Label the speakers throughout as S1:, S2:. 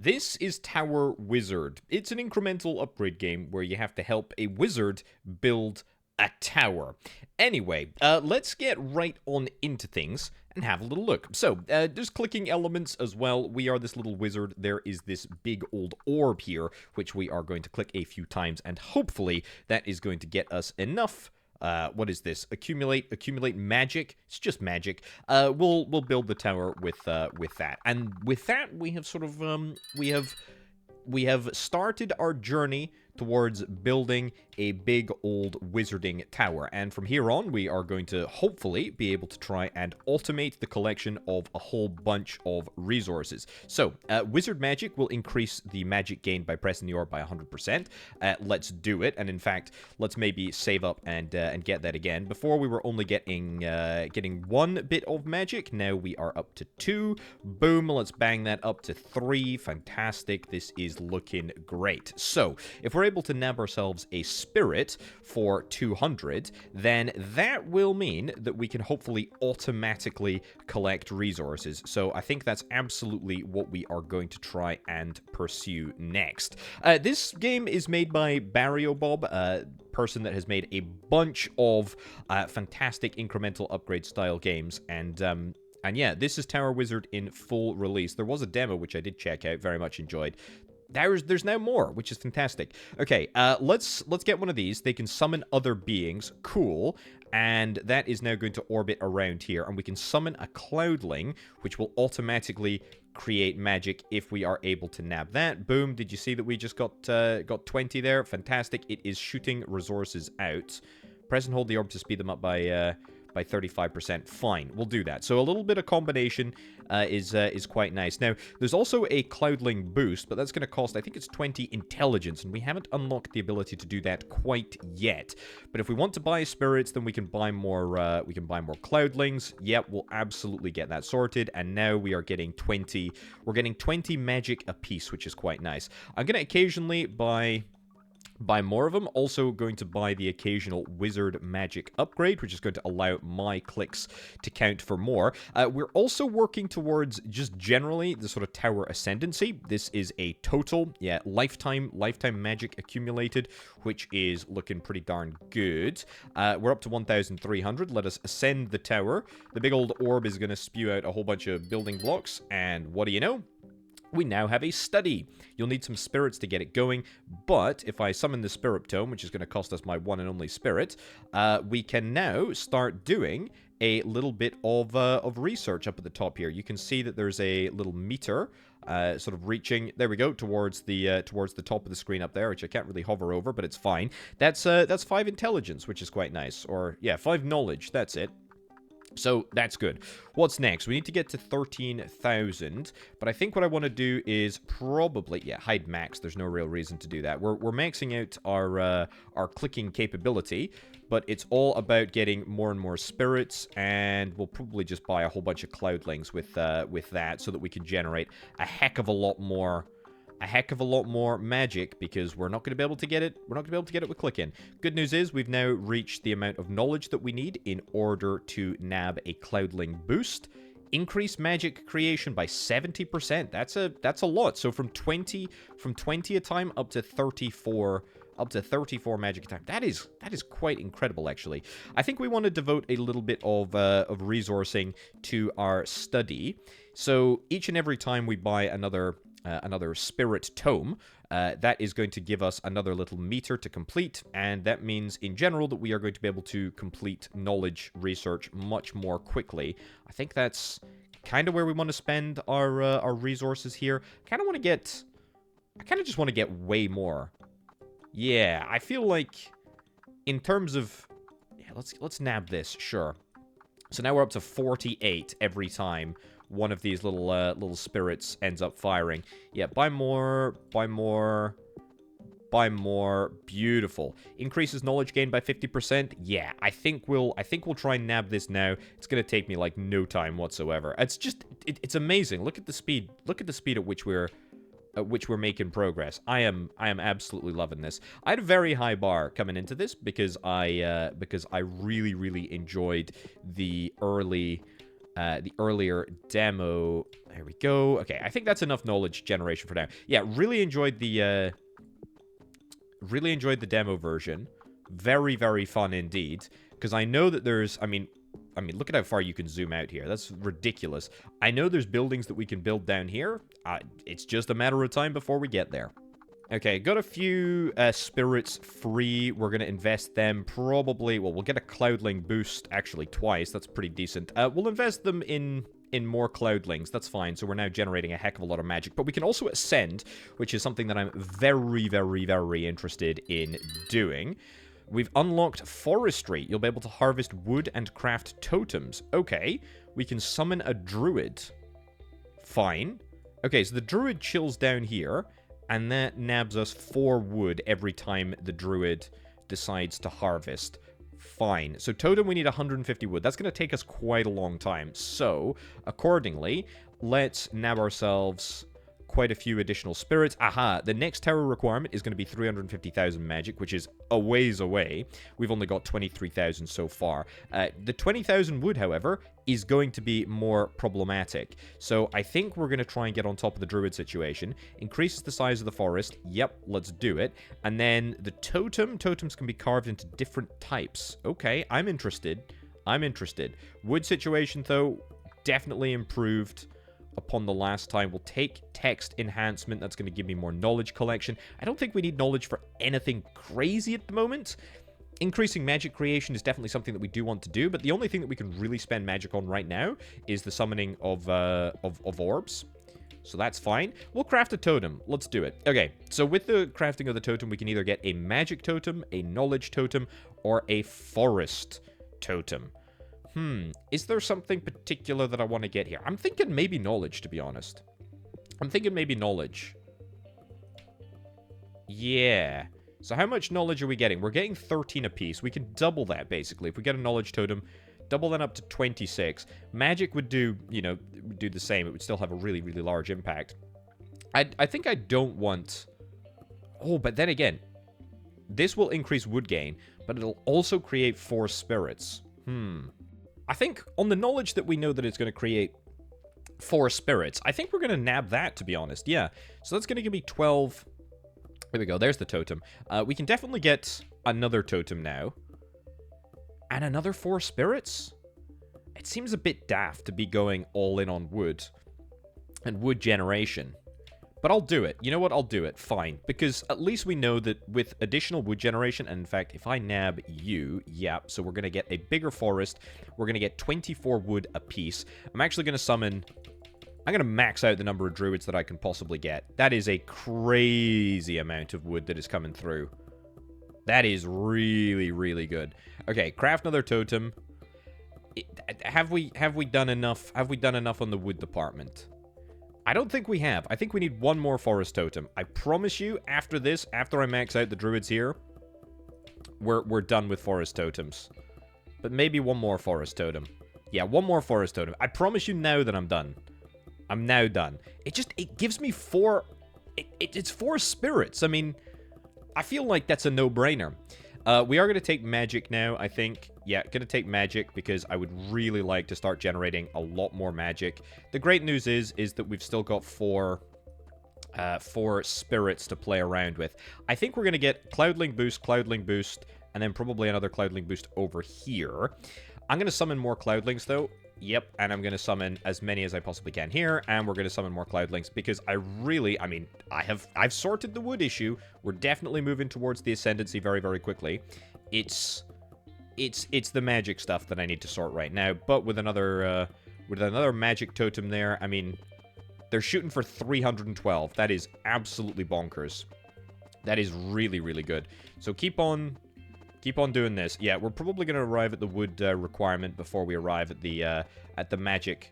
S1: This is Tower Wizard. It's an incremental upgrade game where you have to help a wizard build a tower. Anyway, let's get right on into things and have a little look. So, there's clicking elements as well. We are this little wizard. There is this big old orb here, which we are going to click a few times, and hopefully that is going to get us enough. What is this? Accumulate magic. It's just magic. We'll build the tower with that, and with that we have sort of we have started our journey towards building a big old wizarding tower. And from here on, we are going to hopefully be able to try and automate the collection of a whole bunch of resources. So, wizard magic will increase the magic gained by pressing the orb by 100%. Let's do it. And in fact, let's maybe save up and get that again. Before we were only getting one bit of magic. Now we are up to 2. Boom. Let's bang that up to 3. Fantastic. This is looking great. So, if we're able to nab ourselves a spirit for 200, then that will mean that we can hopefully automatically collect resources. So I think that's absolutely what we are going to try and pursue next. This game is made by Barrio Bob, person that has made a bunch of fantastic incremental upgrade style games, and yeah, this is Tower Wizard in full release. There was a demo which I did check out, very much enjoyed. There's now more, which is fantastic. Okay, let's get one of these. They can summon other beings. Cool. And that is now going to orbit around here. And we can summon a cloudling, which will automatically create magic if we are able to nab that. Boom. Did you see that we just got 20 there? Fantastic. It is shooting resources out. Press and hold the orb to speed them up by 35%. Fine, we'll do that. So a little bit of combination is quite nice. Now, there's also a cloudling boost, but that's going to cost, I think it's 20 intelligence, and we haven't unlocked the ability to do that quite yet. But if we want to buy spirits, then we can buy more cloudlings. Yep, we'll absolutely get that sorted. And now we are getting 20. We're getting 20 magic apiece, which is quite nice. I'm going to occasionally buy more of them. Also going to buy the occasional wizard magic upgrade, which is going to allow my clicks to count for more. We're also working towards just generally the sort of tower ascendancy. This is a total, yeah, lifetime magic accumulated, which is looking pretty darn good. We're up to 1,300. Let us ascend the tower. The big old orb is going to spew out a whole bunch of building blocks, and what do you know? We now have a study. You'll need some spirits to get it going, but if I summon the spirit tome, which is going to cost us my one and only spirit, we can now start doing a little bit of research up at the top here. You can see that there's a little meter sort of reaching, there we go, towards the top of the screen up there, which I can't really hover over, but it's fine. That's 5 intelligence, which is quite nice. Or, yeah, 5 knowledge, that's it. So, that's good. What's next? We need to get to 13,000, but I think what I want to do is probably, yeah, hide max. There's no real reason to do that. We're maxing out our clicking capability, but it's all about getting more and more spirits, and we'll probably just buy a whole bunch of cloudlings with that so that we can generate a heck of a lot more magic, because we're not going to be able to get it. We're not going to be able to get it with clicking. Good news is we've now reached the amount of knowledge that we need in order to nab a cloudling boost. Increase magic creation by 70%. That's a lot. So from 20 a time up to 34 magic a time. That is quite incredible, actually. I think we want to devote a little bit of resourcing to our study. So each and every time we buy another spirit tome, that is going to give us another little meter to complete, and that means in general that we are going to be able to complete knowledge research much more quickly. I think that's kind of where we want to spend our resources here. I kind of just want to get way more. Yeah, I feel like in terms of, yeah, let's nab this, sure. So now we're up to 48 every time one of these little spirits ends up firing. Yeah, buy more. Beautiful. Increases knowledge gain by 50%. Yeah, I think we'll try and nab this now. It's gonna take me like no time whatsoever. It's just it's amazing. Look at the speed. Look at the speed at which we're making progress. I am absolutely loving this. I had a very high bar coming into this because I really enjoyed the early the earlier demo. There we go. Okay, I think that's enough knowledge generation for now. Yeah, really enjoyed the demo version. Very, very fun indeed. Because I know that there's, I mean, look at how far you can zoom out here. That's ridiculous. I know there's buildings that we can build down here. It's just a matter of time before we get there. Okay, got a few spirits free. We're going to invest them probably... Well, we'll get a cloudling boost actually twice. That's pretty decent. We'll invest them in more cloudlings. That's fine. So we're now generating a heck of a lot of magic. But we can also ascend, which is something that I'm very, very, very interested in doing. We've unlocked Forestry. You'll be able to harvest wood and craft totems. Okay. We can summon a druid. Fine. Okay, so the druid chills down here, and that nabs us 4 wood every time the druid decides to harvest. Fine. So totem, we need 150 wood. That's going to take us quite a long time. So, accordingly, let's nab ourselves quite a few additional spirits. Aha, the next tower requirement is going to be 350,000 magic, which is a ways away. We've only got 23,000 so far. The 20,000 wood, however, is going to be more problematic. So I think we're going to try and get on top of the druid situation. Increases the size of the forest. Yep, let's do it. And then the totems can be carved into different types. Okay, I'm interested. Wood situation, though, definitely improved upon the last time. We'll take text enhancement. That's going to give me more knowledge collection. I don't think we need knowledge for anything crazy at the moment. Increasing magic creation is definitely something that we do want to do, but the only thing that we can really spend magic on right now is the summoning of orbs. So that's fine. We'll craft a totem. Let's do it. Okay, so with the crafting of the totem, we can either get a magic totem, a knowledge totem, or a forest totem. Is there something particular that I want to get here? I'm thinking maybe knowledge, to be honest. I'm thinking maybe knowledge. Yeah. So how much knowledge are we getting? We're getting 13 apiece. We can double that, basically. If we get a knowledge totem, double that up to 26. Magic would do, you know, do the same. It would still have a really, really large impact. I think I don't want... Oh, but then again, this will increase wood gain, but it'll also create 4 spirits. I think on the knowledge that we know that it's going to create 4 spirits, I think we're going to nab that, to be honest. Yeah. So that's going to give me 12... There we go. There's the totem. We can definitely get another totem now. And another 4 spirits? It seems a bit daft to be going all in on wood. And wood generation. But I'll do it. You know what? I'll do it. Fine. Because at least we know that with additional wood generation, and in fact, if I nab you, yeah, so we're going to get a bigger forest. We're going to get 24 wood apiece. I'm actually going to summon... I'm going to max out the number of druids that I can possibly get. That is a crazy amount of wood that is coming through. That is really, really good. Okay, craft another totem. Have we done enough? Have we done enough on the wood department? I don't think we have. I think we need 1 more forest totem. I promise you, after this, after I max out the druids here, we're done with forest totems. But maybe 1 more forest totem. Yeah, 1 more forest totem. I promise you now that I'm done. I'm now done. It gives me 4... It's 4 spirits. I mean, I feel like that's a no-brainer. We are going to take magic now, I think. Yeah, going to take magic because I would really like to start generating a lot more magic. The great news is that we've still got 4 spirits to play around with. I think we're going to get Cloudling Boost, and then probably another Cloudling Boost over here. I'm going to summon more Cloudlings, though. Yep, and I'm going to summon as many as I possibly can here, and we're going to summon more Cloudlings, because I mean, I've sorted the wood issue. We're definitely moving towards the Ascendancy very, very quickly. It's the magic stuff that I need to sort right now, but with another magic totem there, I mean, they're shooting for 312. That is absolutely bonkers. That is really, really good. So keep on doing this. Yeah, we're probably going to arrive at the wood requirement before we arrive at the magic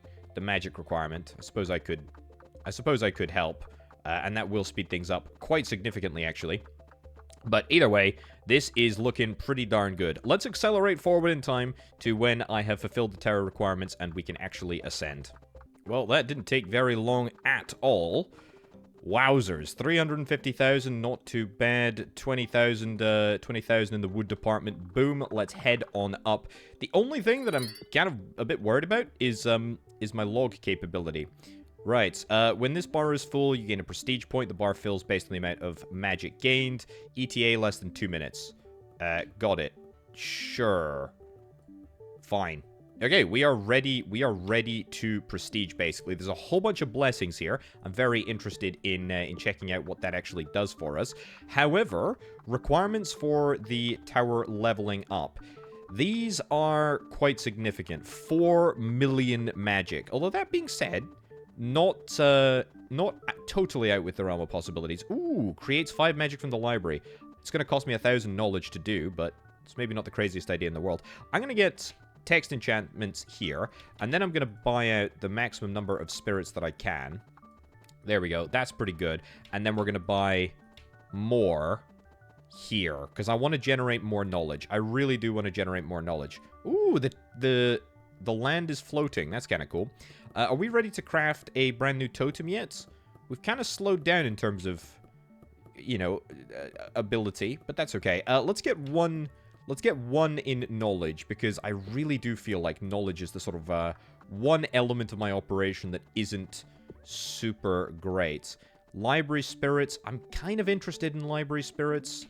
S1: requirement. I suppose I could help, and that will speed things up quite significantly, actually. But either way, this is looking pretty darn good. Let's accelerate forward in time to when I have fulfilled the tower requirements and we can actually ascend. Well, that didn't take very long at all. Wowzers. 350,000, not too bad. 20,000 20,000 in the wood department. Boom, let's head on up. The only thing that I'm kind of a bit worried about is my log capability. Right, when this bar is full, you gain a prestige point. The bar fills based on the amount of magic gained. ETA less than 2 minutes. Got it. Sure. Fine. Okay, we are ready. We are ready to prestige, basically. There's a whole bunch of blessings here. I'm very interested in checking out what that actually does for us. However, requirements for the tower leveling up. These are quite significant. 4 million magic. Although that being said, not totally out with the realm of possibilities. Ooh, creates 5 magic from the library. It's going to cost me 1,000 knowledge to do, but it's maybe not the craziest idea in the world. I'm going to get text enchantments here, and then I'm going to buy out the maximum number of spirits that I can. There we go. That's pretty good. And then we're going to buy more here, because I want to generate more knowledge. I really do want to generate more knowledge. Ooh, the land is floating. That's kind of cool. Are we ready to craft a brand new totem yet? We've kind of slowed down in terms of, you know, ability, but that's okay. Let's get one in knowledge, because I really do feel like knowledge is the sort of one element of my operation that isn't super great. Library spirits. I'm kind of interested in library spirits.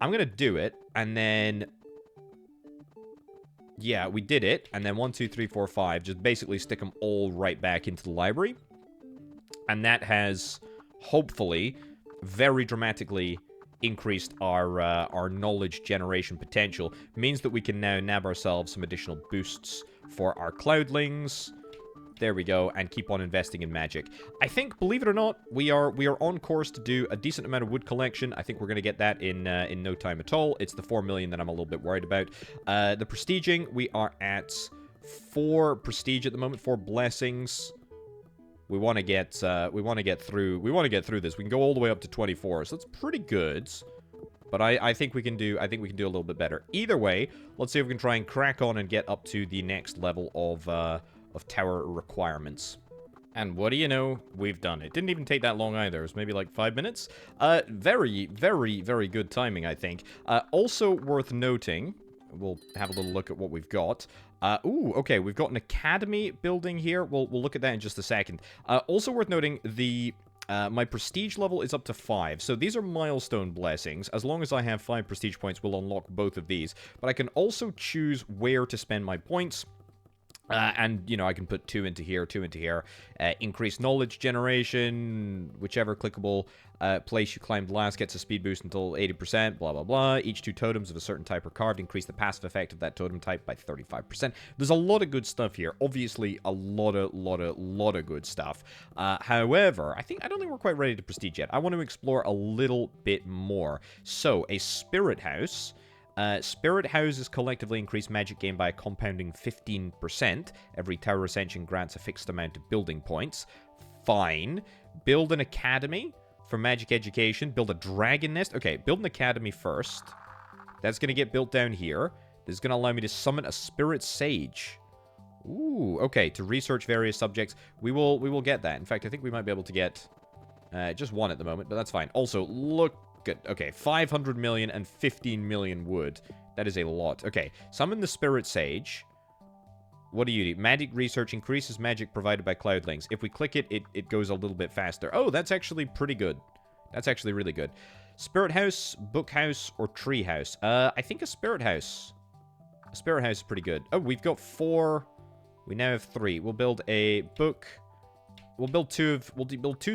S1: I'm going to do it, and then... Yeah, we did it, and then 1, 2, 3, 4, 5, just basically stick them all right back into the library. And that has, hopefully, very dramatically increased our knowledge generation potential. Means that we can now nab ourselves some additional boosts for our cloudlings. There we go, and keep on investing in magic. I think, believe it or not, we are on course to do a decent amount of wood collection. I think we're going to get that in no time at all. It's the 4 million that I'm a little bit worried about. The prestiging, we are at 4 prestige at the moment, 4 blessings. We want to get through this. We can go all the way up to 24, so that's pretty good. But I think we can do a little bit better. Either way, let's see if we can try and crack on and get up to the next level of tower requirements. And what do you know? We've done it. Didn't even take that long either. It was maybe like 5 minutes. Very, very, very good timing, I think. Also worth noting, we'll have a little look at what we've got. Ooh, okay, we've got an academy building here. We'll look at that in just a second. Also worth noting, my prestige level is up to 5. So these are milestone blessings. As long as I have 5 prestige points, we'll unlock both of these. But I can also choose where to spend my points. And, you know, I can put 2 into here, 2 into here. Increase knowledge generation, whichever clickable place you climbed last gets a speed boost until 80%, blah, blah, blah. Each 2 totems of a certain type are carved. Increase the passive effect of that totem type by 35%. There's a lot of good stuff here. Obviously, a lot of good stuff. However, I don't think we're quite ready to prestige yet. I want to explore a little bit more. So, a spirit house... Spirit houses collectively increase magic gain by a compounding 15%. Every tower ascension grants a fixed amount of building points. Fine. Build an academy for magic education. Build a dragon nest. Okay, build an academy first. That's going to get built down here. This is going to allow me to summon a spirit sage. Ooh, okay, to research various subjects. We will get that. In fact, I think we might be able to get just one at the moment, but that's fine. Also, look. Good. Okay, 500 million and 15 million wood. That is a lot. Okay, summon the Spirit Sage. What do you do? Magic research increases magic provided by cloudlings. If we click it, it goes a little bit faster. Oh, that's actually pretty good. That's actually really good. Spirit house, book house, or tree house? I think a spirit house. A spirit house is pretty good. Oh, we've got 4. We now have 3. We'll build a book... We'll build 2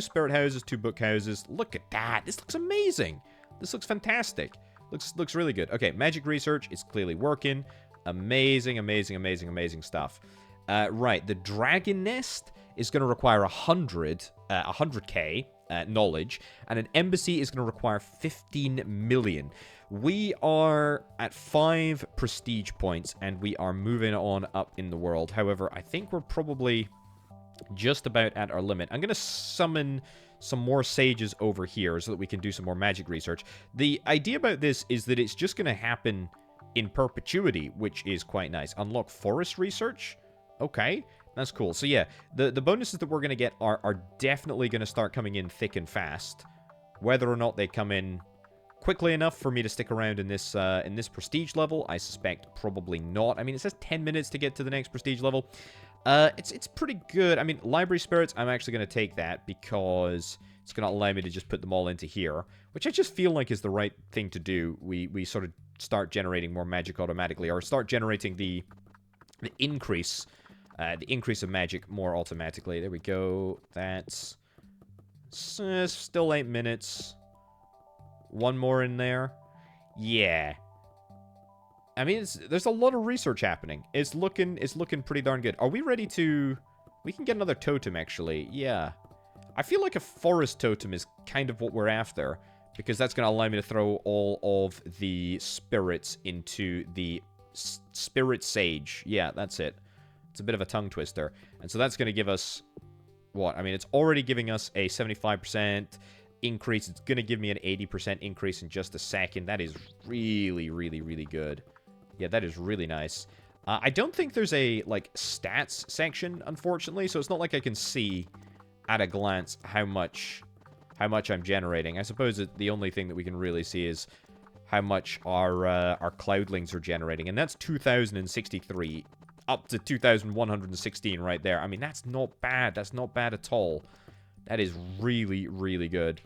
S1: spirit houses, 2 book houses. Look at that. This looks amazing. This looks fantastic. Looks really good. Okay, magic research is clearly working. Amazing, amazing, amazing, amazing stuff. Right, the dragon nest is going to require 100k knowledge, and an embassy is going to require 15 million. We are at 5 prestige points, and we are moving on up in the world. However, I think we're probably... just about at our limit. I'm going to summon some more sages over here so that we can do some more magic research. The idea about this is that it's just going to happen in perpetuity, which is quite nice. Unlock forest research. Okay. That's cool. So yeah, the bonuses that we're going to get are definitely going to start coming in thick and fast. Whether or not they come in quickly enough for me to stick around in this prestige level, I suspect probably not. I mean, it says 10 minutes to get to the next prestige level. It's pretty good. I mean, library spirits, I'm actually going to take that because it's going to allow me to just put them all into here, which I just feel like is the right thing to do. We sort of start generating more magic automatically, or start generating the increase of magic more automatically. There we go. That's still 8 minutes. One more in there. Yeah. I mean, there's a lot of research happening. It's looking pretty darn good. Are we ready to... We can get another totem, actually. Yeah. I feel like a forest totem is kind of what we're after, because that's going to allow me to throw all of the spirits into the spirit sage. Yeah, that's it. It's a bit of a tongue twister. And so that's going to give us... What? I mean, it's already giving us a 75% increase. It's going to give me an 80% increase in just a second. That is really, really, really good. Yeah, that is really nice. I don't think there's a, like, stats section, unfortunately, so it's not like I can see at a glance how much I'm generating. I suppose that the only thing that we can really see is how much our cloudlings are generating, and that's 2,063 up to 2,116 right there. I mean, that's not bad. That's not bad at all. That is really, really good.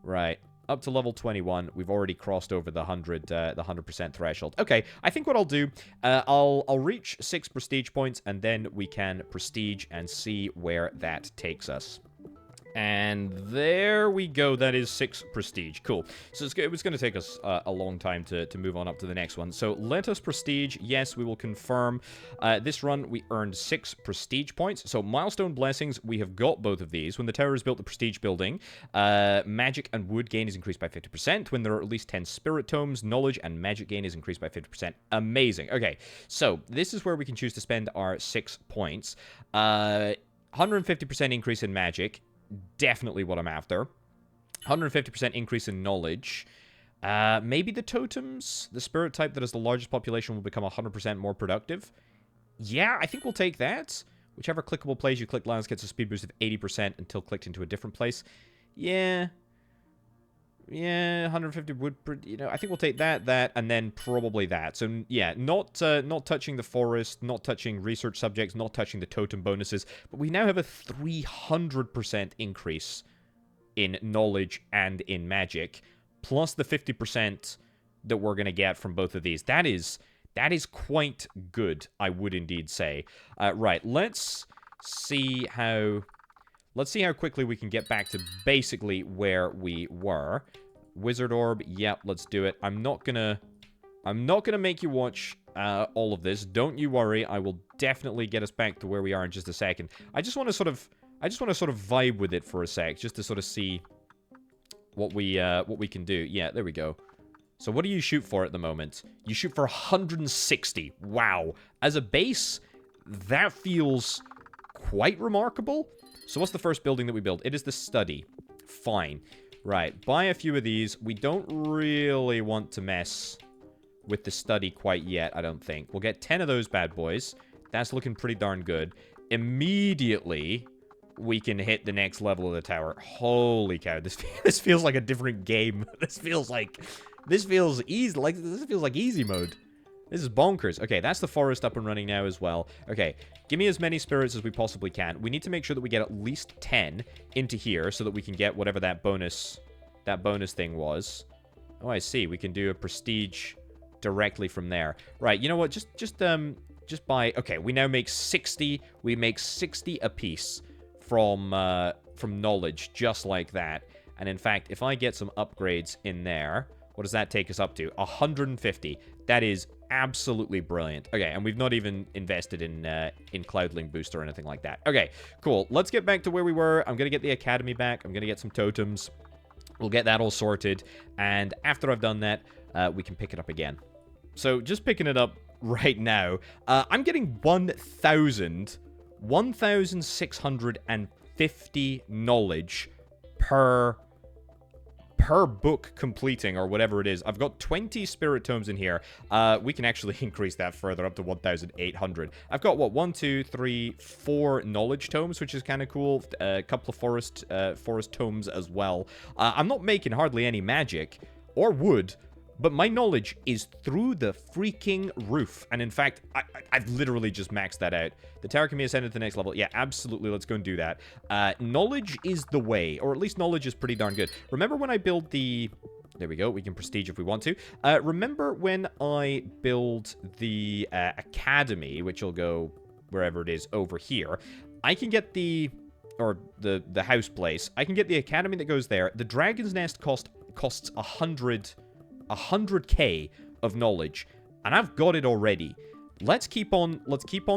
S1: Right. Up to level 21. We've already crossed over the 100% threshold. Okay, I think what I'll do, I'll reach 6 prestige points, and then we can prestige and see where that takes us. And there we go. That is 6 prestige. Cool. So it was going to take us a long time to move on up to the next one. So let us prestige. Yes, we will confirm. This run, we earned 6 prestige points. So milestone blessings, we have got both of these. When the tower is built, the prestige building, magic and wood gain is increased by 50%. When there are at least 10 spirit tomes, knowledge and magic gain is increased by 50%. Amazing. Okay, so this is where we can choose to spend our 6 points. 150% increase in magic. Definitely what I'm after. 150% increase in knowledge. Maybe the totems, the spirit type that has the largest population, will become 100% more productive. Yeah, I think we'll take that. Whichever clickable place you click last gets a speed boost of 80% until clicked into a different place. Yeah. Yeah, 150 would, you know, I think we'll take that, and then probably that. So, yeah, not touching the forest, not touching research subjects, not touching the totem bonuses, but we now have a 300% increase in knowledge and in magic, plus the 50% that we're going to get from both of these. That is quite good, I would indeed say. Right, let's see how quickly we can get back to basically where we were. Wizard orb, yep, let's do it. I'm not gonna make you watch all of this. Don't you worry. I will definitely get us back to where we are in just a second. I just want to sort of vibe with it for a sec, just to sort of see what we can do. Yeah, there we go. So what do you shoot for at the moment? You shoot for 160. Wow. As a base, that feels quite remarkable. So what's the first building that we build? It is the study. Fine. Right. Buy a few of these. We don't really want to mess with the study quite yet, I don't think. We'll get 10 of those bad boys. That's looking pretty darn good. Immediately, we can hit the next level of the tower. Holy cow. This feels like a different game. This feels like easy. This feels like easy mode. This is bonkers. Okay, that's the forest up and running now as well. Okay, give me as many spirits as we possibly can. We need to make sure that we get at least 10 into here so that we can get whatever that bonus thing was. Oh, I see. We can do a prestige directly from there. Right, you know what? Just buy... Okay, we now make 60. We make 60 apiece from knowledge, just like that. And in fact, if I get some upgrades in there, what does that take us up to? 150. That is absolutely brilliant. Okay, and we've not even invested in Cloudling Boost or anything like that. Okay, cool. Let's get back to where we were. I'm going to get the Academy back. I'm going to get some totems. We'll get that all sorted. And after I've done that, we can pick it up again. So just picking it up right now, I'm getting 1,650 knowledge per per book completing, or whatever it is. I've got 20 spirit tomes in here. We can actually increase that further up to 1,800. I've got, what, 1, 2, 3, 4 knowledge tomes, which is kind of cool. A couple of forest tomes as well. I'm not making hardly any magic or wood, but my knowledge is through the freaking roof. And in fact, I've literally just maxed that out. The tower can be ascended to the next level. Yeah, absolutely. Let's go and do that. Knowledge is the way, or at least knowledge is pretty darn good. Remember when I build the... There we go. We can prestige if we want to. Remember when I build the Academy, which will go wherever it is over here. I can get the... Or the house place. I can get the Academy that goes there. The Dragon's Nest costs 100k of knowledge, and I've got it already. Let's keep on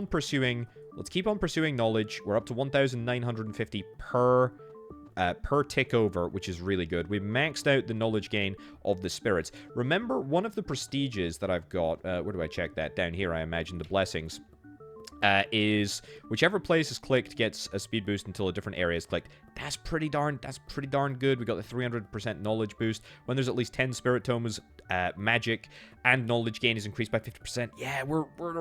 S1: pursuing knowledge. We're up to 1,950 per tick over, which is really good. We've maxed out the knowledge gain of the spirits. Remember, one of the prestiges that I've got, where do I check that? Down here, I imagine, the blessings. Is whichever place is clicked gets a speed boost until a different area is clicked. That's pretty darn good. We got the 300% knowledge boost. When there's at least 10 spirit tomes, magic and knowledge gain is increased by 50%. Yeah, we're in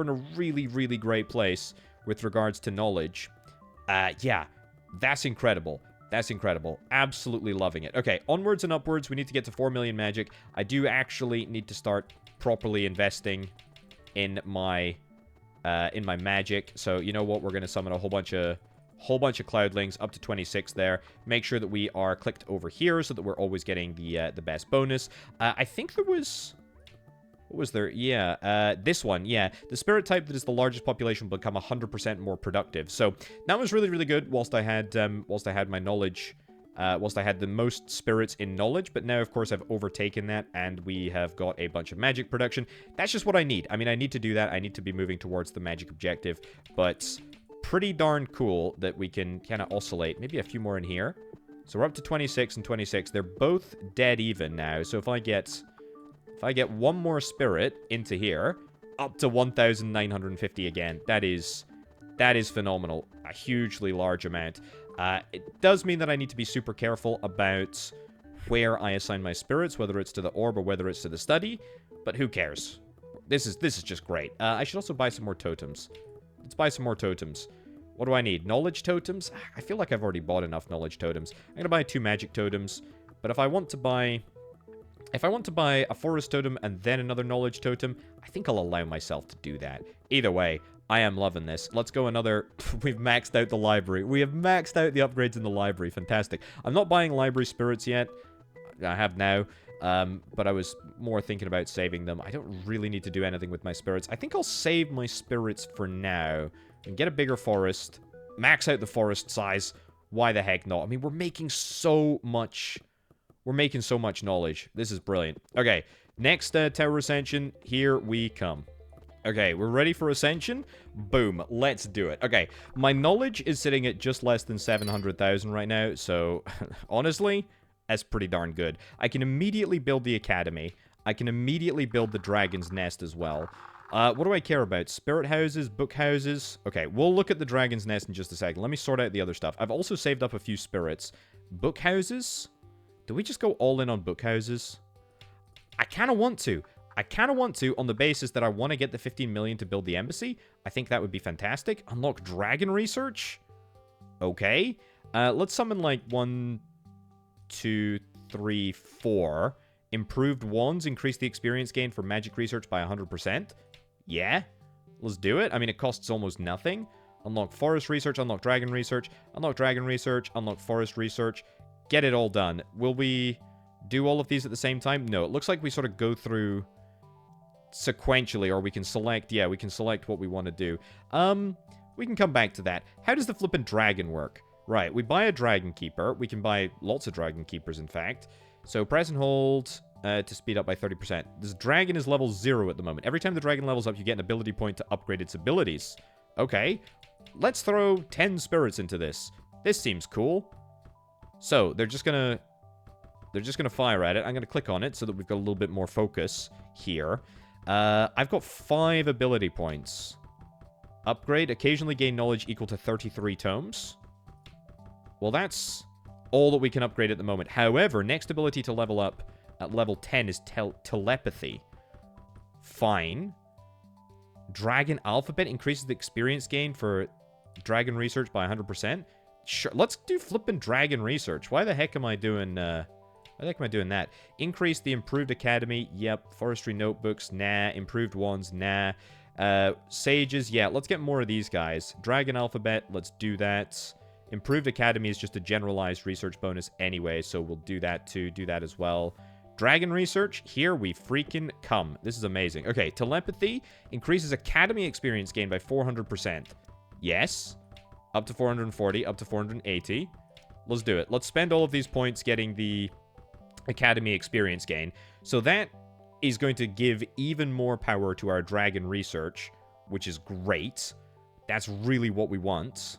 S1: a really great place with regards to knowledge. Yeah, that's incredible. That's incredible. Absolutely loving it. Okay, onwards and upwards. We need to get to 4 million magic. I do actually need to start properly investing in my magic. So you know what, we're going to summon a whole bunch of cloudlings up to 26 there. Make sure that we are clicked over here so that we're always getting the best bonus. I think there was... What was there? Yeah, this one, yeah. The spirit type that is the largest population will become 100% more productive. So that was really good whilst I had my knowledge... whilst I had the most spirits in knowledge, but now, of course, I've overtaken that, and we have got a bunch of magic production. That's just what I need. I mean, I need to do that. I need to be moving towards the magic objective, but pretty darn cool that we can kind of oscillate. Maybe a few more in here. So we're up to 26 and 26. They're both dead even now, so if I get one more spirit into here, up to 1,950 again. That is phenomenal. A hugely large amount. It does mean that I need to be super careful about where I assign my spirits, whether it's to the orb or whether it's to the study, but who cares? This is just great. I should also buy some more totems. Let's buy some more totems. What do I need? Knowledge totems? I feel like I've already bought enough knowledge totems. I'm going to buy 2 magic totems, but if I want to buy a forest totem and then another knowledge totem, I think I'll allow myself to do that. Either way, I am loving this. Let's go another... We've maxed out the library. We have maxed out the upgrades in the library. Fantastic. I'm not buying library spirits yet. I have now. But I was more thinking about saving them. I don't really need to do anything with my spirits. I think I'll save my spirits for now. And get a bigger forest. Max out the forest size. Why the heck not? I mean, we're making so much... We're making so much knowledge. This is brilliant. Okay, next Tower Ascension. Here we come. Okay, we're ready for Ascension. Boom, let's do it. Okay, my knowledge is sitting at just less than 700,000 right now, so honestly, that's pretty darn good. I can immediately build the Academy. I can immediately build the Dragon's Nest as well. What do I care about? Spirit houses, book houses. Okay, we'll look at the Dragon's Nest in just a second. Let me sort out the other stuff. I've also saved up a few spirits. Book houses? Do we just go all in on book houses? I kind of want to. On the basis that I want to get the 15 million to build the embassy. I think that would be fantastic. Unlock dragon research? Okay. Let's summon like 1, 2, 3, 4. Improved wands increase the experience gain for magic research by 100%. Yeah. Let's do it. I mean, it costs almost nothing. Unlock forest research, unlock dragon research, unlock dragon research, unlock forest research. Get it all done. Will we do all of these at the same time? No, it looks like we sort of go through sequentially, or we can select, yeah, we can select what we want to do. We can come back to that. How does the flippin' dragon work? Right, we buy a dragon keeper. We can buy lots of dragon keepers, in fact. So press and hold to speed up by 30%. This dragon is level 0 at the moment. Every time the dragon levels up, you get an ability point to upgrade its abilities. Okay, let's throw 10 spirits into this. This seems cool. So, they're just gonna fire at it. I'm gonna click on it so that we've got a little bit more focus here. I've got 5 ability points. Upgrade, occasionally gain knowledge equal to 33 tomes. Well, that's all that we can upgrade at the moment. However, next ability to level up at level 10 is telepathy. Fine. Dragon Alphabet increases the experience gain for dragon research by 100%. Sure, let's do flippin' dragon research. Why the heck am I doing, why the heck am I doing that? Increase the improved academy. Yep. Forestry notebooks. Nah. Improved ones. Nah. Sages. Yeah, let's get more of these guys. Dragon Alphabet. Let's do that. Improved academy is just a generalized research bonus anyway, so we'll do that too. Do that as well. Dragon research. Here we freaking come. This is amazing. Okay, telepathy increases academy experience gain by 400%. Yes. Up to 440, up to 480. Let's do it. Let's spend all of these points getting the academy experience gain. So that is going to give even more power to our dragon research, which is great. That's really what we want.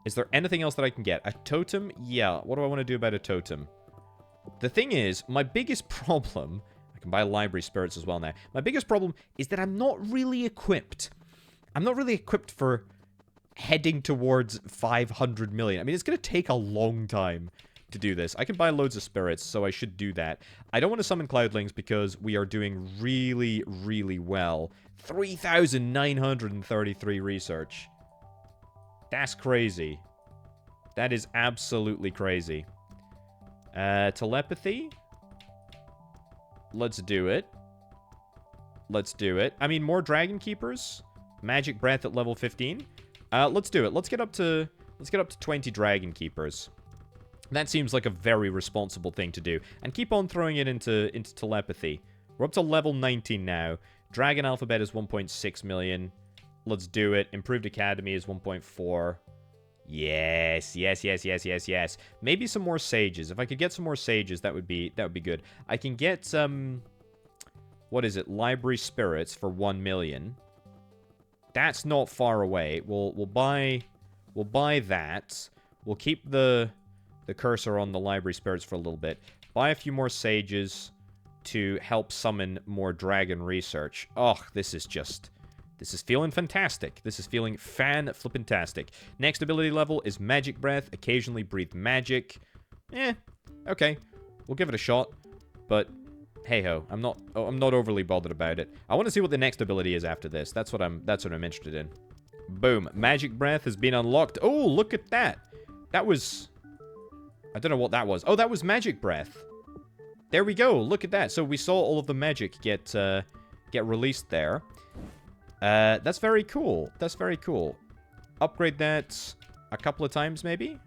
S1: Is there anything else that I can get? A totem? Yeah. What do I want to do about a totem? The thing is, my biggest problem... I can buy library spirits as well now. My biggest problem is that I'm not really equipped. I'm not really equipped for heading towards 500 million. I mean, it's going to take a long time to do this. I can buy loads of spirits, so I should do that. I don't want to summon cloudlings because we are doing really, really well. 3,933 research. That's crazy. That is absolutely crazy. Telepathy? Let's do it. Let's do it. I mean, more Dragon Keepers. Magic Breath at level 15. Let's do it. Let's get up to 20 Dragon Keepers. That seems like a very responsible thing to do. And keep on throwing it into telepathy. We're up to level 19 now. Dragon Alphabet is 1.6 million. Let's do it. Improved Academy is 1.4. Yes, yes, yes, yes, yes, yes. Maybe some more sages. If I could get some more sages, that would be good. I can get some... What is it? Library spirits for 1 million. That's not far away. We'll buy that. We'll keep the cursor on the library spirits for a little bit. Buy a few more sages to help summon more dragon research. Oh, this is feeling fantastic. This is feeling fan-flippin-tastic. Next ability level is Magic Breath. Occasionally breathe magic. Okay. We'll give it a shot. But hey-ho, I'm not overly bothered about it. I want to see what the next ability is after this. That's what I'm interested in. Boom. Magic Breath has been unlocked. Oh, look at that. That was... I don't know what that was. Oh, that was Magic Breath. There we go. Look at that. So we saw all of the magic get released there. That's very cool. That's very cool. Upgrade that a couple of times, maybe?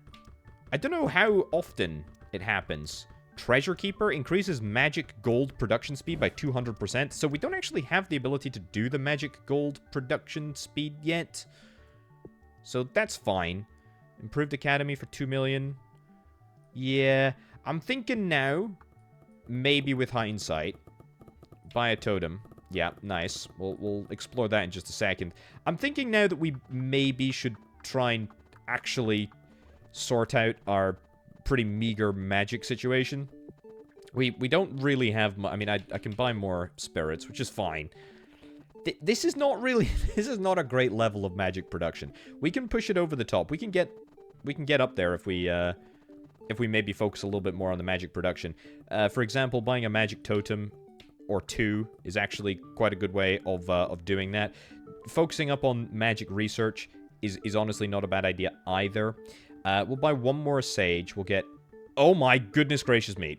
S1: I don't know how often it happens. Treasure Keeper increases magic gold production speed by 200%. So we don't actually have the ability to do the magic gold production speed yet. So that's fine. Improved Academy for 2 million. Yeah. I'm thinking now, maybe with hindsight, buy a totem. Yeah, nice. We'll explore that in just a second. I'm thinking now that we maybe should try and actually sort out our pretty meager magic situation. We don't really have... I mean, I can buy more spirits, which is fine. This is not really... This is not a great level of magic production. We can push it over the top. We can get up there if we maybe focus a little bit more on the magic production. For example, buying a magic totem... or 2 is actually quite a good way of doing that. Focusing up on magic research is honestly not a bad idea either. We'll buy one more sage. We'll get... Oh my goodness gracious me.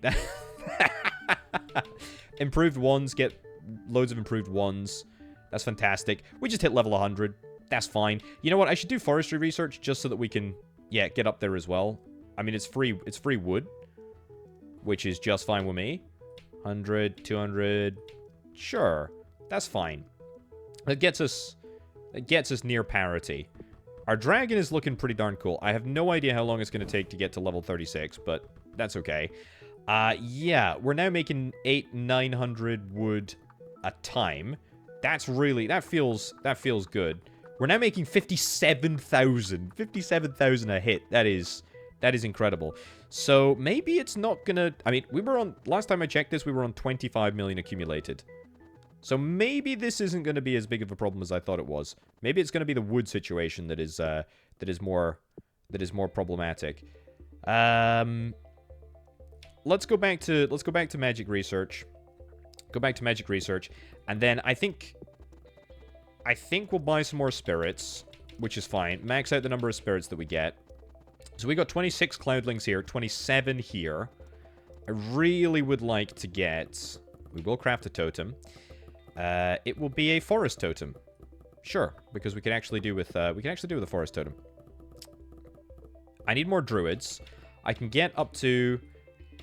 S1: Improved ones. Get loads of improved ones. That's fantastic. We just hit level 100. That's fine. You know what? I should do forestry research just so that we can, yeah, get up there as well. I mean, it's free wood, which is just fine with me. 100, 200, sure, that's fine. That gets us near parity. Our dragon is looking pretty darn cool. I have no idea how long it's going to take to get to level 36, but that's okay. Yeah, we're now making 900 wood a time. That's really, that feels good. We're now making 57,000 a hit. That is incredible. So maybe it's not gonna... I mean, we were on... Last time I checked this, we were on 25 million accumulated. So maybe this isn't going to be as big of a problem as I thought it was. Maybe it's going to be the wood situation that is more problematic. Let's go back to magic research. Go back to magic research, and then I think we'll buy some more spirits, which is fine. Max out the number of spirits that we get. So we got 26 cloudlings here, 27 here. I really would like to get... We will craft a totem. It will be a forest totem. Sure, because we can actually do with a forest totem. I need more druids. I can get up to...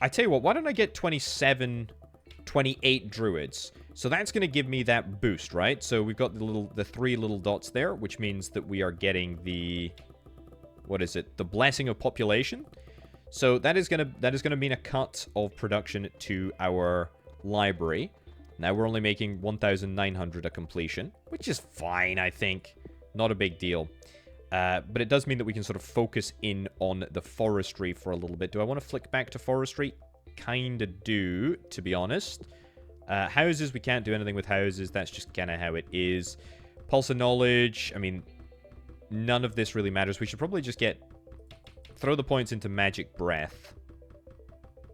S1: I tell you what, why don't I get 28 druids? So that's going to give me that boost, right? So we've got the 3 little dots there, which means that we are getting the... What is it? The blessing of population. So that is gonna mean a cut of production to our library. Now we're only making 1,900 a completion, which is fine, I think. Not a big deal. But it does mean that we can sort of focus in on the forestry for a little bit. Do I want to flick back to forestry? Kinda do, to be honest. Houses, we can't do anything with houses. That's just kind of how it is. Pulse of knowledge, I mean, none of this really matters. We should probably just throw the points into magic breath.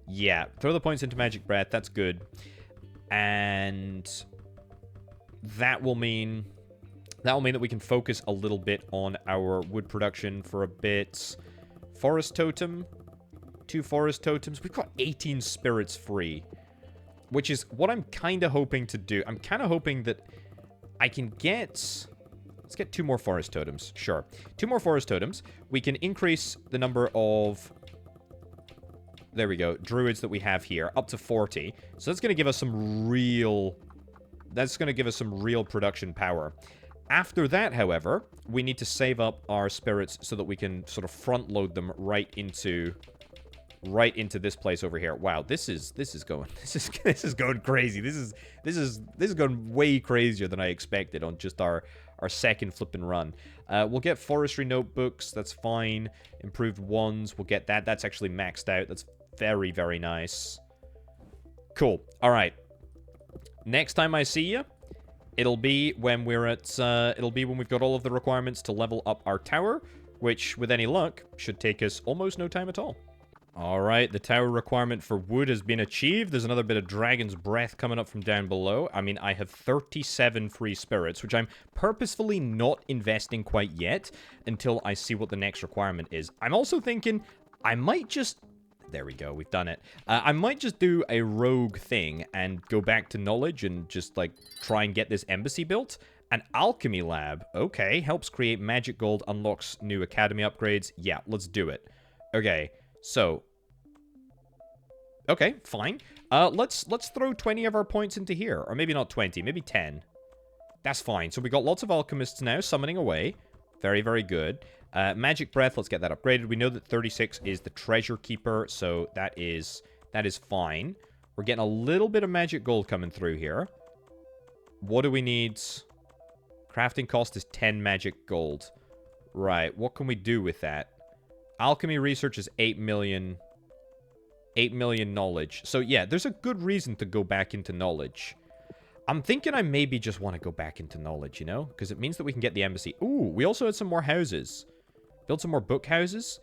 S1: Yeah, throw the points into magic breath. That's good. And that will mean that we can focus a little bit on our wood production for a bit. Forest totem. 2 forest totems. We've got 18 spirits free, which is what I'm kind of hoping to do. I'm kind of hoping that I can get... Let's get 2 more forest totems. Sure. 2 more forest totems. We can increase the number of... There we go. Druids that we have here up to 40. So that's going to give us some real... That's going to give us some real production power. After that, however, we need to save up our spirits so that we can sort of front load them right into this place over here. Wow, this is going crazy. This is going way crazier than I expected on just our second flipping run. We'll get forestry notebooks. That's fine. Improved wands. We'll get that. That's actually maxed out. That's very, very nice. Cool. All right. Next time I see you, it'll be when we're at. It'll be when we've got all of the requirements to level up our tower, which, with any luck, should take us almost no time at all. Alright, the tower requirement for wood has been achieved. There's another bit of dragon's breath coming up from down below. I mean, I have 37 free spirits, which I'm purposefully not investing quite yet until I see what the next requirement is. I'm also thinking I might just... There we go, we've done it. I might just do a rogue thing and go back to knowledge and just, like, try and get this embassy built. An alchemy lab. Okay, helps create magic gold, unlocks new academy upgrades. Yeah, let's do it. Okay, so... Okay, fine. Let's throw 20 of our points into here. Or maybe not 20, maybe 10. That's fine. So we got lots of alchemists now summoning away. Very, very good. Magic breath, let's get that upgraded. We know that 36 is the treasure keeper, so that is fine. We're getting a little bit of magic gold coming through here. What do we need? Crafting cost is 10 magic gold. Right, what can we do with that? Alchemy research is 8 million... 8 million knowledge. So yeah, there's a good reason to go back into knowledge. I'm thinking I maybe just want to go back into knowledge, you know? Because it means that we can get the embassy. Ooh, we also had some more houses. Build some more book houses.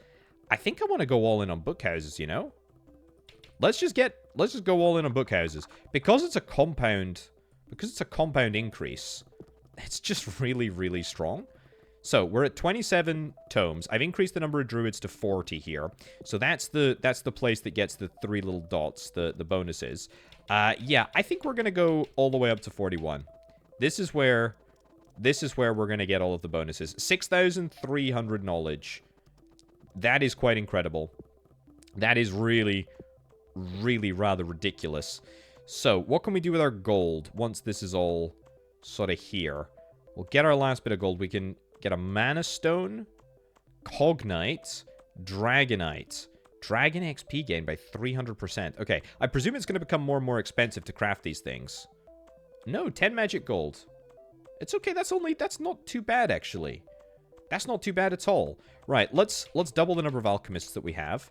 S1: I think I want to go all in on book houses, you know? Let's just go all in on book houses. Because it's a compound increase, it's just really, really strong. So, we're at 27 tomes. I've increased the number of druids to 40 here. So that's the place that gets the 3 little dots, the bonuses. Yeah, I think we're going to go all the way up to 41. This is where we're going to get all of the bonuses. 6,300 knowledge. That is quite incredible. That is really, really rather ridiculous. So, what can we do with our gold once this is all sort of here? We'll get our last bit of gold. We can... get a mana stone, cognite, dragonite. Dragon XP gain by 300%. Okay, I presume it's going to become more and more expensive to craft these things. No, 10 magic gold. It's okay, that's not too bad, actually. That's not too bad at all. Right, let's double the number of alchemists that we have.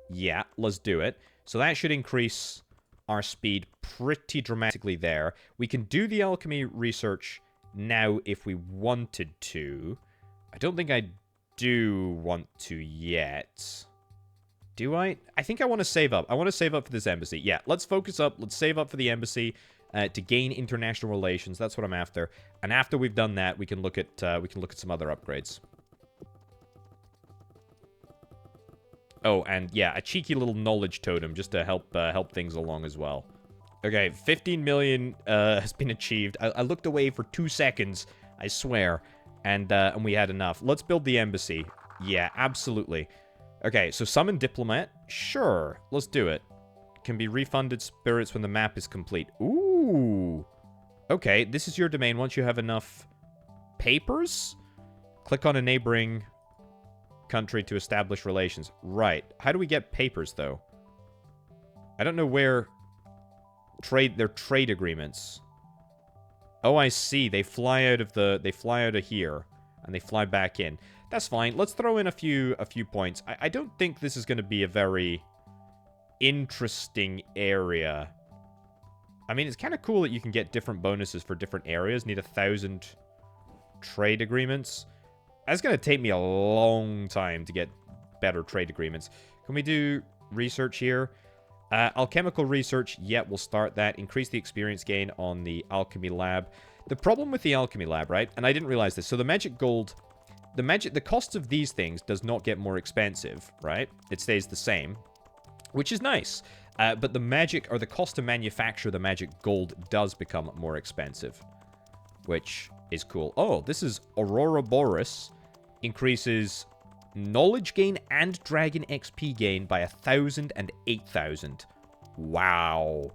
S1: Yeah, let's do it. So that should increase our speed pretty dramatically there. We can do the alchemy research now if we wanted to. I don't think I do want to yet. Do I? I think I want to save up. I want to save up for this embassy. Yeah, let's focus up. Let's save up for the embassy to gain international relations. That's what I'm after. And after we've done that, we can look at some other upgrades. Oh, and yeah, a cheeky little knowledge totem just to help things along as well. Okay, 15 million has been achieved. I looked away for 2 seconds, I swear, and we had enough. Let's build the embassy. Yeah, absolutely. Okay, so summon diplomat. Sure, let's do it. Can be refunded spirits when the map is complete. Ooh. Okay, this is your domain. Once you have enough papers, click on a neighboring country to establish relations. Right. How do we get papers, though? I don't know where their trade agreements. Oh, I see. They fly out of here and they fly back in. That's fine. Let's throw in a few points. I don't think this is going to be a very interesting area. I mean, it's kind of cool that you can get different bonuses for different areas. Need 1,000 trade agreements. That's going to take me a long time to get better trade agreements. Can we do research here? Alchemical research, yeah, we'll start that. Increase the experience gain on the Alchemy lab. The problem with the Alchemy lab, right? And I didn't realize this. So the magic gold, the cost of these things does not get more expensive, right? It stays the same, which is nice. But the magic, or the cost to manufacture the magic gold does become more expensive, which is cool. Oh, this is Aurora Boris. Increases knowledge gain and dragon XP gain by 1,000 and 8,000. Wow.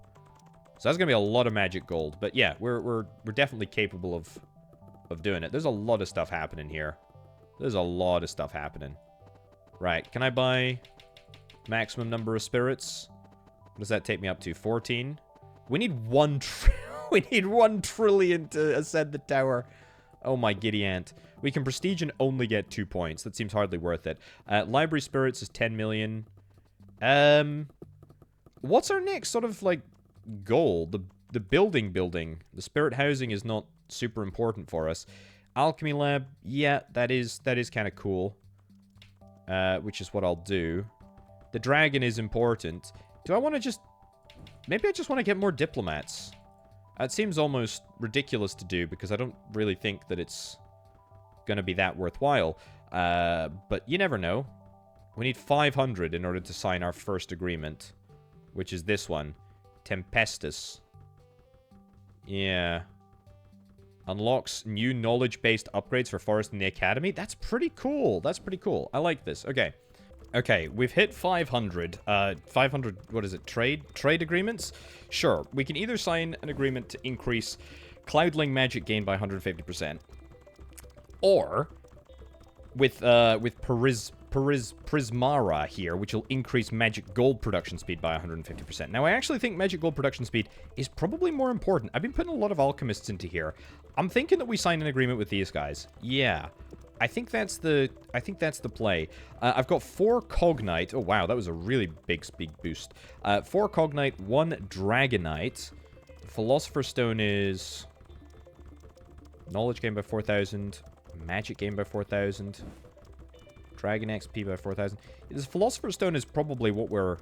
S1: So that's gonna be a lot of magic gold. But yeah, we're definitely capable of doing it. There's a lot of stuff happening here. There's a lot of stuff happening. Right, can I buy maximum number of spirits? What does that take me up to? 14? We need we need 1 trillion to ascend the tower. Oh my giddy aunt. We can prestige and only get 2 points. That seems hardly worth it. Library spirits is 10 million. What's our next sort of, like, goal? The building. The spirit housing is not super important for us. Alchemy lab, yeah, that is kind of cool. Which is what I'll do. The dragon is important. Do I want to just... Maybe I just want to get more diplomats. It seems almost ridiculous to do because I don't really think that it's going to be that worthwhile. But you never know. We need 500 in order to sign our first agreement, which is this one. Tempestus. Yeah. Unlocks new knowledge-based upgrades for Forest and the Academy. That's pretty cool. That's pretty cool. I like this. Okay. Okay, we've hit 500. 500, what is it, trade agreements? Sure, we can either sign an agreement to increase Cloudling magic gain by 150%, or with Prismara here, which will increase magic gold production speed by 150%. Now, I actually think magic gold production speed is probably more important. I've been putting a lot of alchemists into here. I'm thinking that we sign an agreement with these guys. Yeah. I think that's the play. I've got 4 Cognite. Oh, wow, that was a really big boost. 4 Cognite, 1 Dragonite. Philosopher's Stone is... Knowledge gain by 4,000. Magic gain by 4,000. Dragon XP by 4,000. This Philosopher's Stone is probably what we're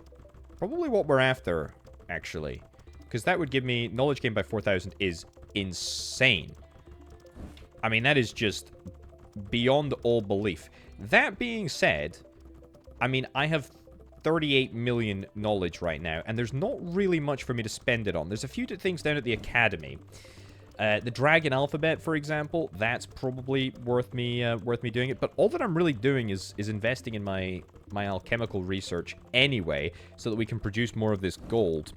S1: after, actually. Because that would give me... Knowledge gain by 4,000 is insane. I mean, that is just... beyond all belief. That being said, I mean, I have 38 million knowledge right now, and there's not really much for me to spend it on. There's a few things down at the Academy. The Dragon Alphabet, for example, that's probably worth me doing it. But all that I'm really doing is investing in my alchemical research anyway, so that we can produce more of this gold.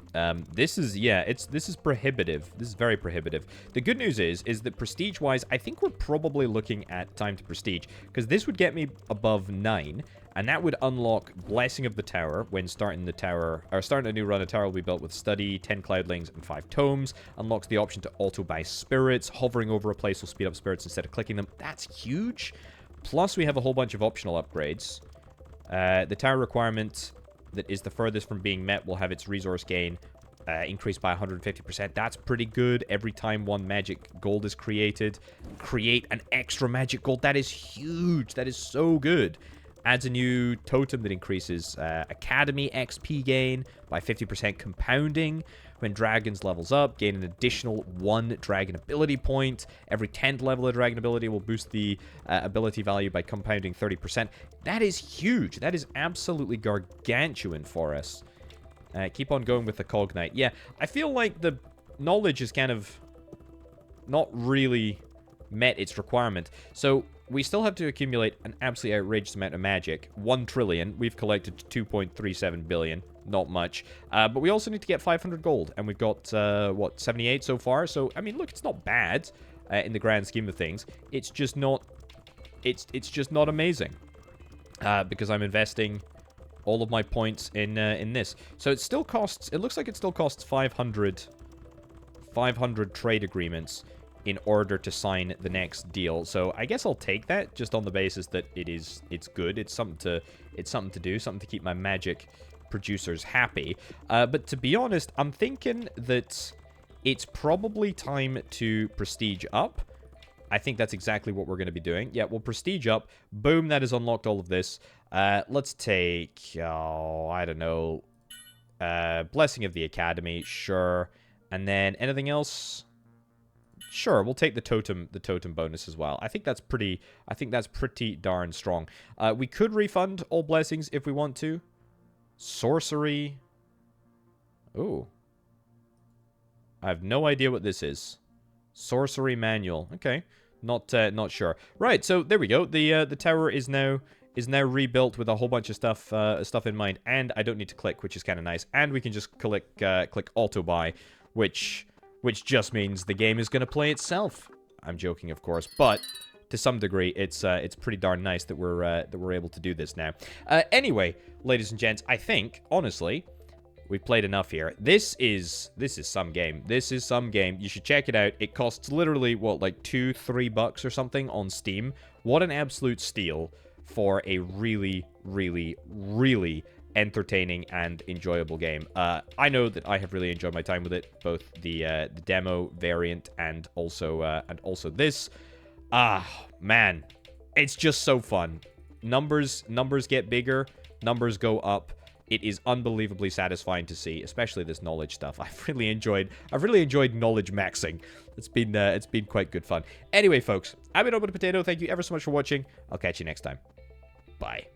S1: This is prohibitive. This is very prohibitive. The good news is that prestige-wise, I think we're probably looking at time to prestige, because this would get me above 9. And that would unlock Blessing of the Tower when starting the tower, or starting a new run. A tower will be built with Study, 10 Cloudlings, and 5 Tomes. Unlocks the option to auto-buy spirits. Hovering over a place will speed up spirits instead of clicking them. That's huge. Plus, we have a whole bunch of optional upgrades. The tower requirement that is the furthest from being met will have its resource gain increased by 150%. That's pretty good. Every time 1 magic gold is created, create an extra magic gold. That is huge. That is so good. Adds a new totem that increases Academy XP gain by 50% compounding. When dragons levels up, gain an additional 1 dragon ability point. Every 10th level of dragon ability will boost the ability value by compounding 30%. That is huge. That is absolutely gargantuan for us. Keep on going with the Cognite. Yeah, I feel like the knowledge is kind of not really met its requirement. So we still have to accumulate an absolutely outrageous amount of magic. 1 trillion. We've collected 2.37 billion. Not much. But we also need to get 500 gold. And we've got, what, 78 so far? So, I mean, look, it's not bad in the grand scheme of things. It's just not... It's just not amazing. Because I'm investing all of my points in this. So it still costs... It looks like it still costs 500 trade agreements in order to sign the next deal. So I guess I'll take that just on the basis that it's good. It's something to do, something to keep my magic producers happy. But to be honest, I'm thinking that it's probably time to prestige up. I think that's exactly what we're going to be doing. Yeah, we'll prestige up. Boom, that has unlocked all of this. Let's take, oh, I don't know, Blessing of the Academy, sure. And then anything else? Sure, we'll take the totem bonus as well. I think that's pretty darn strong. We could refund all blessings if we want to. Sorcery. Ooh. I have no idea what this is. Sorcery manual. Okay. Not sure. Right, so there we go. The tower is now rebuilt with a whole bunch of stuff in mind, and I don't need to click, which is kind of nice. And we can just click auto buy, which just means the game is going to play itself. I'm joking, of course, but to some degree, it's pretty darn nice that we're able to do this now. Anyway, ladies and gents, I think honestly we've played enough here. This is some game. This is some game. You should check it out. It costs literally what, like $2-3 or something on Steam. What an absolute steal for a really, really, really entertaining and enjoyable game. I know that I have really enjoyed my time with it, both the demo variant and also this. Man, it's just so fun. Numbers get bigger, numbers go up. It is unbelievably satisfying to see, especially this knowledge stuff. I've really enjoyed knowledge maxing. It's been quite good fun. Anyway, folks, I've been Orbital Potato. Thank you ever so much for watching. I'll catch you next time. Bye.